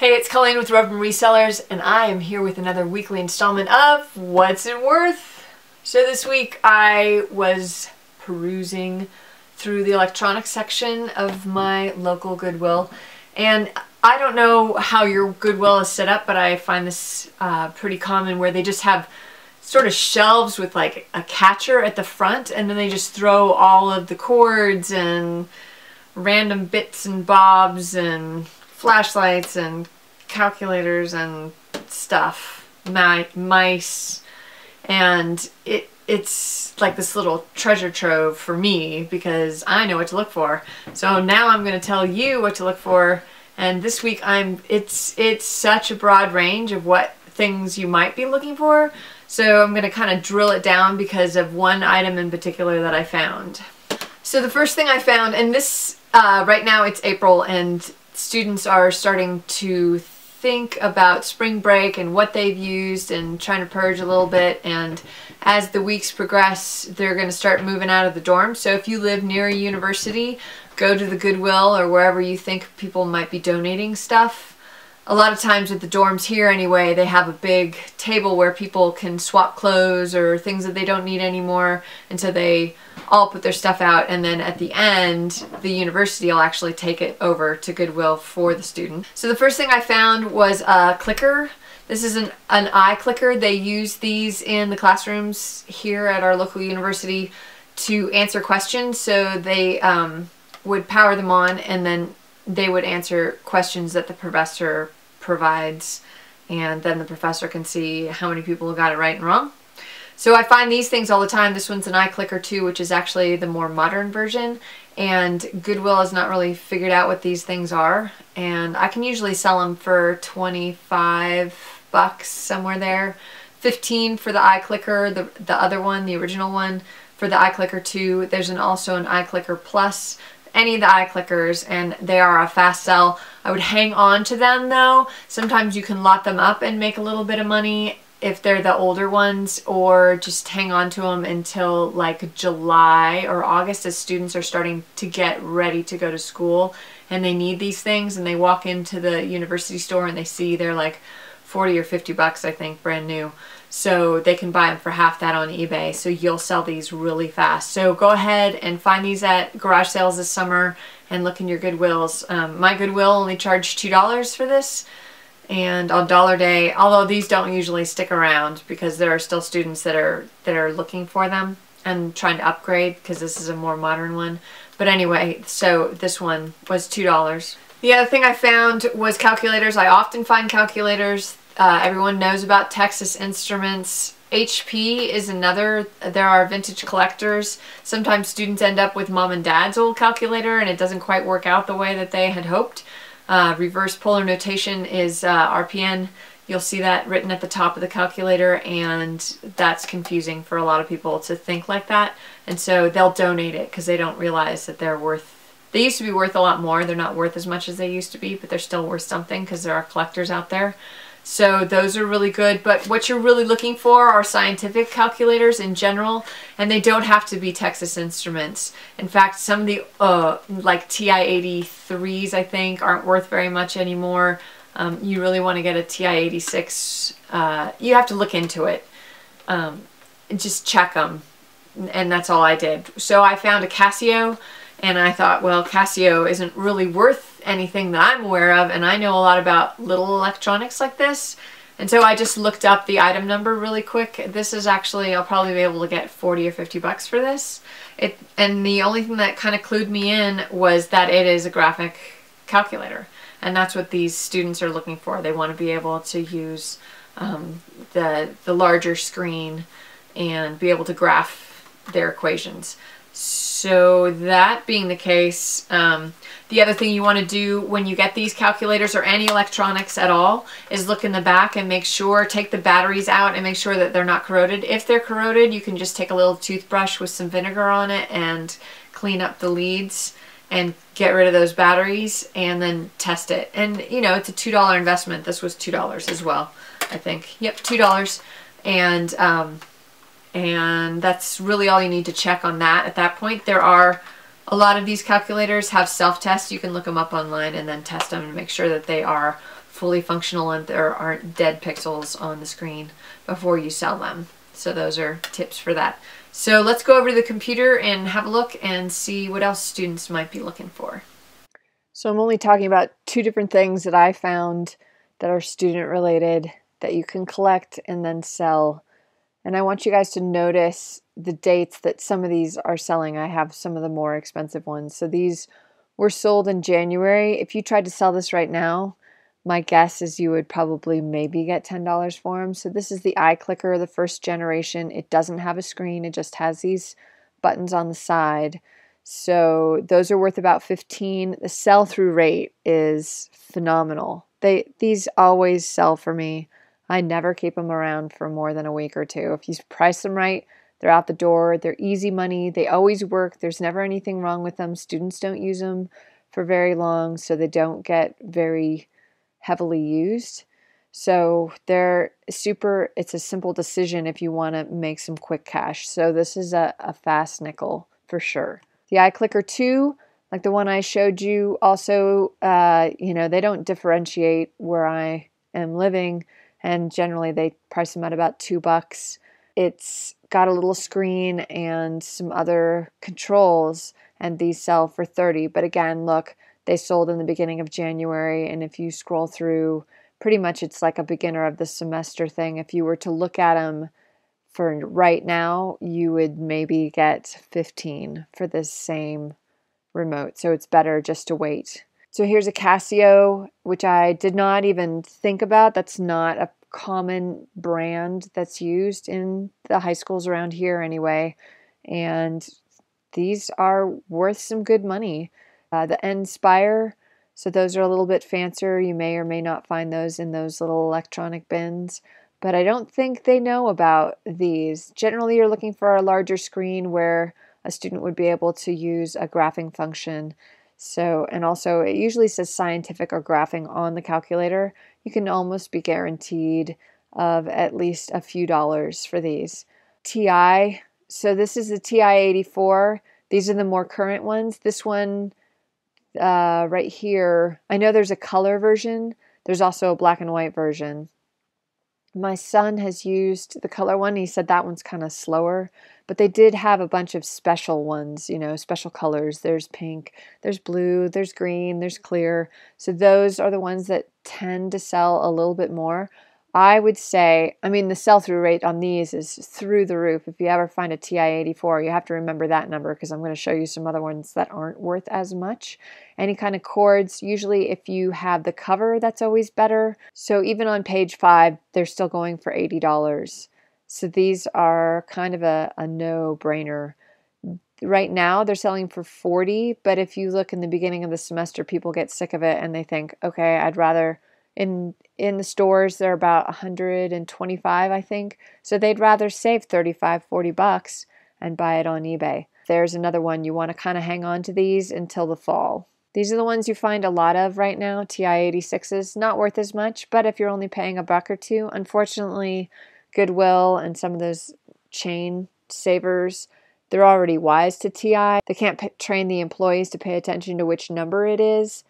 Hey, it's Colleen with Rubber Resellers, and I am here with another weekly installment of What's It Worth? So this week I was perusing through the electronics section of my local Goodwill, and I don't know how your Goodwill is set up, but I find this pretty common where they just have sort of shelves with like a catcher at the front, and then they just throw all of the cords and random bits and bobs and flashlights and calculators and stuff, mice, and it's like this little treasure trove for me because I know what to look for. So now I'm going to tell you what to look for, and this week it's such a broad range of what things you might be looking for, so I'm going to kind of drill it down because of one item in particular that I found. So the first thing I found, and this right now it's April and students are starting to think about spring break and what they've used and trying to purge a little bit, and as the weeks progress they're going to start moving out of the dorm. So if you live near a university, go to the Goodwill or wherever you think people might be donating stuff. A lot of times at the dorms here anyway, they have a big table where people can swap clothes or things that they don't need anymore, and so they all put their stuff out, and then at the end the university will actually take it over to Goodwill for the student. So the first thing I found was a clicker. This is an eye clicker. They use these in the classrooms here at our local university to answer questions. So they would power them on, and then they would answer questions that the professor provides, and then the professor can see how many people got it right and wrong. So I find these things all the time. This one's an eye clicker too, which is actually the more modern version, and Goodwill has not really figured out what these things are, and I can usually sell them for 25 bucks, somewhere there. 15 for the eye clicker, the other one, the original one, for the eye clicker 2. There's also an eye clicker plus, any of the eye clickers, and they are a fast sell. I would hang on to them though. Sometimes you can lot them up and make a little bit of money if they're the older ones, or just hang on to them until like July or August as students are starting to get ready to go to school and they need these things, and they walk into the university store and they see they're like 40 or 50 bucks, I think, brand new. So they can buy them for half that on eBay. So you'll sell these really fast. So go ahead and find these at garage sales this summer and look in your Goodwills. My Goodwill only charged $2 for this, and on Dollar Day, although these don't usually stick around because there are still students that are looking for them and trying to upgrade because this is a more modern one. But anyway, so this one was $2. The other thing I found was calculators. I often find calculators. Everyone knows about Texas Instruments. HP is another. There are vintage collectors. Sometimes students end up with mom and dad's old calculator and it doesn't quite work out the way that they had hoped. Reverse polar notation is RPN. You'll see that written at the top of the calculator, and that's confusing for a lot of people to think like that, and so they'll donate it because they don't realize that they're worth. They used to be worth a lot more. They're not worth as much as they used to be, but they're still worth something because there are collectors out there. So those are really good, but what you're really looking for are scientific calculators in general, and they don't have to be Texas Instruments. In fact, some of the like TI-83s, I think, aren't worth very much anymore. You really want to get a TI-86. You have to look into it. Just check them, and that's all I did. So I found a Casio, and I thought, well, Casio isn't really worth anything that I'm aware of, and I know a lot about little electronics like this, and so I just looked up the item number really quick. This is actually, I'll probably be able to get 40 or 50 bucks for this. And the only thing that kind of clued me in was that it is a graphic calculator, and that's what these students are looking for. They want to be able to use the larger screen and be able to graph their equations. So that being the case, the other thing you want to do when you get these calculators or any electronics at all is look in the back and make sure, take the batteries out and make sure that they're not corroded. If they're corroded, you can just take a little toothbrush with some vinegar on it and clean up the leads and get rid of those batteries and then test it. And you know, it's a $2 investment. This was $2 as well, I think. Yep, $2. And that's really all you need to check on that at that point. There are a lot of these calculators have self-tests. You can look them up online and then test them and make sure that they are fully functional and there aren't dead pixels on the screen before you sell them. So those are tips for that. So let's go over to the computer and have a look and see what else students might be looking for. So I'm only talking about 2 different things that I found that are student related that you can collect and then sell. And I want you guys to notice the dates that some of these are selling. I have some of the more expensive ones. So these were sold in January. If you tried to sell this right now, my guess is you would probably maybe get $10 for them. So this is the iClicker, the first generation. It doesn't have a screen. It just has these buttons on the side. So those are worth about $15. The sell-through rate is phenomenal. These always sell for me. I never keep them around for more than a week or 2. If you price them right, they're out the door. They're easy money. They always work. There's never anything wrong with them. Students don't use them for very long, so they don't get very heavily used. So it's a simple decision if you want to make some quick cash. So this is a fast nickel for sure. The iClicker 2, like the one I showed you, also, they don't differentiate where I am living, and generally they price them at about $2. It's got a little screen and some other controls, and these sell for $30. But again, look, they sold in the beginning of January, and if you scroll through, pretty much it's like a beginner of the semester thing. If you were to look at them for right now, you would maybe get 15 for this same remote. So it's better just to wait. So here's a Casio, which I did not even think about. That's not a common brand that's used in the high schools around here anyway. And these are worth some good money. The Inspire, so those are a little bit fancier. You may or may not find those in those little electronic bins. But I don't think they know about these. Generally, you're looking for a larger screen where a student would be able to use a graphing function. So, and also it usually says scientific or graphing on the calculator. You can almost be guaranteed of at least a few dollars for these. TI, so this is the TI-84. These are the more current ones. This one right here, I know there's a color version. There's also a black and white version. My son has used the color one. He said that one's kind of slower, but they did have a bunch of special ones, special colors. There's pink, there's blue, there's green, there's clear. So those are the ones that tend to sell a little bit more. I would say, the sell-through rate on these is through the roof. If you ever find a TI-84, you have to remember that number because I'm going to show you some other ones that aren't worth as much. Any kind of cords, usually if you have the cover, that's always better. So even on page 5, they're still going for $80. So these are kind of a no-brainer. Right now, they're selling for $40, but if you look in the beginning of the semester, people get sick of it and they think, okay, I'd rather... In the stores, they're about $125, I think. So they'd rather save $35, $40 and buy it on eBay. There's another one. You want to kind of hang on to these until the fall. These are the ones you find a lot of right now, TI-86s. Not worth as much, but if you're only paying $1 or $2, unfortunately, Goodwill and some of those chain savers, they're already wise to TI. They can't train the employees to pay attention to which number it is.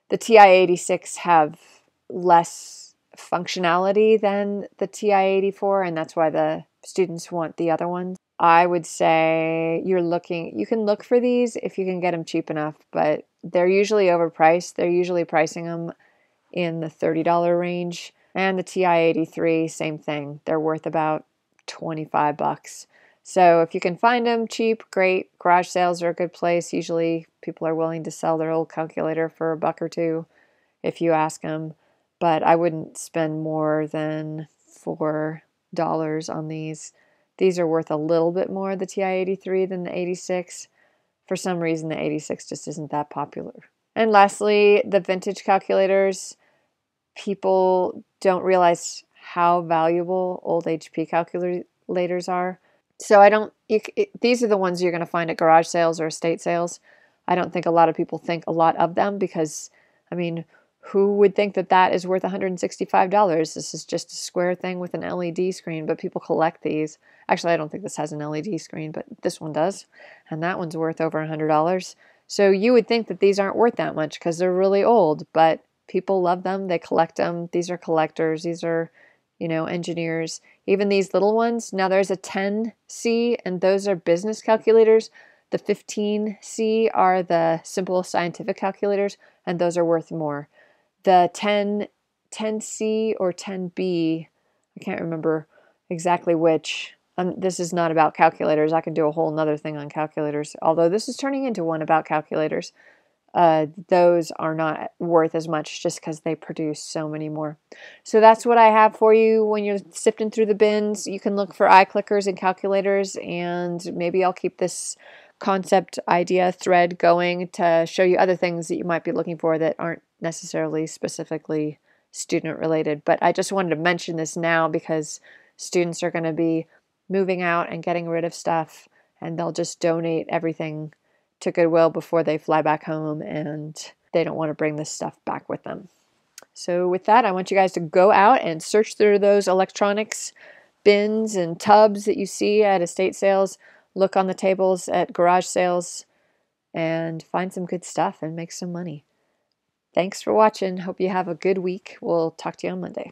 The TI-86 have less functionality than the TI-84, and that's why the students want the other ones. I would say you can look for these if you can get them cheap enough, but they're usually overpriced. They're usually pricing them in the $30 range. And the TI-83, same thing. They're worth about $25. So if you can find them cheap, great. Garage sales are a good place. Usually people are willing to sell their old calculator for $1 or $2 if you ask them. But I wouldn't spend more than $4 on these. These are worth a little bit more, the TI-83, than the 86. For some reason, the 86 just isn't that popular. And lastly, the vintage calculators. People don't realize how valuable old HP calculators are. So these are the ones you're going to find at garage sales or estate sales. I don't think a lot of people think a lot of them because, who would think that that is worth $165? This is just a square thing with an LED screen, but people collect these. Actually, I don't think this has an LED screen, but this one does. And that one's worth over $100. So you would think that these aren't worth that much because they're really old, but People love them. They collect them. These are collectors. These are, engineers. Even these little ones. Now there's a 10C, and those are business calculators. The 15C are the simple scientific calculators, and those are worth more. The 10C or 10B, I can't remember exactly which. This is not about calculators. I can do a whole nother thing on calculators, although this is turning into one about calculators. Those are not worth as much just because they produce so many more. So that's what I have for you when you're sifting through the bins. You can look for eye clickers and calculators, and maybe I'll keep this concept idea thread going to show you other things that you might be looking for that aren't necessarily specifically student related. But I just wanted to mention this now because students are going to be moving out and getting rid of stuff, and they'll just donate everything to Goodwill before they fly back home, and they don't want to bring this stuff back with them. So with that, I want you guys to go out and search through those electronics bins and tubs that you see at estate sales. Look on the tables at garage sales and find some good stuff and make some money. Thanks for watching. Hope you have a good week. We'll talk to you on Monday.